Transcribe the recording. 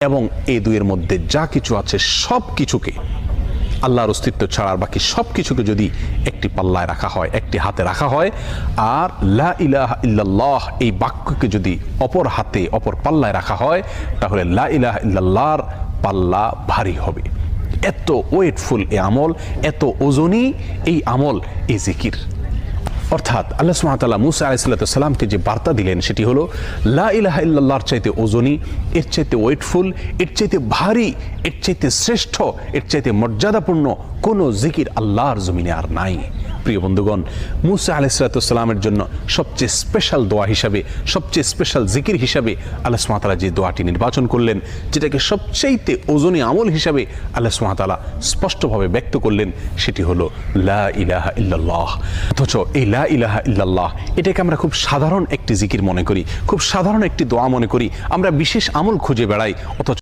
এবং এই দুইয়ের মধ্যে যা কিছু আছে সব কিছুকে, আল্লাহর অস্তিত্ব ছাড়া বাকি সব কিছুকে যদি একটি পাল্লায় রাখা হয়, একটি হাতে রাখা হয়, আর লা ইলাহা ইল্লাল্লাহ এই বাক্যকে যদি অপর হাতে অপর পাল্লায় রাখা হয়, তাহলে লা ইলাহা ইল্লাল্লাহর পাল্লা ভারী হবে। এত ওয়েটফুল এই আমল, এত ওজনী এই আমল, এই জিকির। অর্থাৎ আল্লাহ সুবহানাহু ওয়া তাআলা মুসা আলাইহিস সালামকে যে বার্তা দিলেন সেটি হলো লা ইলাহা ইল্লাল্লাহর চাইতে ওজনী, এর চাইতে ওয়েটফুল, এর চাইতে ভারী, এর চাইতে শ্রেষ্ঠ, এর চাইতে মর্যাদাপূর্ণ কোনো জিকির আল্লাহর জমিনে আর নাই। প্রিয় বন্ধুগণ, মুসা আলাইহিস সালামের জন্য সবচেয়ে স্পেশাল দোয়া হিসাবে, সবচেয়ে স্পেশাল জিকির হিসাবে আল্লাহ সুবহানাহু ওয়া তাআলা যে দোয়াটি নির্বাচন করলেন, যেটাকে সবচাইতে ওজনী আমল হিসাবে আল্লাহ সুবহানাহু ওয়া তাআলা স্পষ্টভাবে ব্যক্ত করলেন, সেটি হলো লা ইলাহা ইল্লাল্লাহ। অথচ এই লা ইলাহা ইল্লাল্লাহ এটাকে আমরা খুব সাধারণ একটি জিকির মনে করি, খুব সাধারণ একটি দোয়া মনে করি, আমরা বিশেষ আমল খুঁজে বেড়াই। অথচ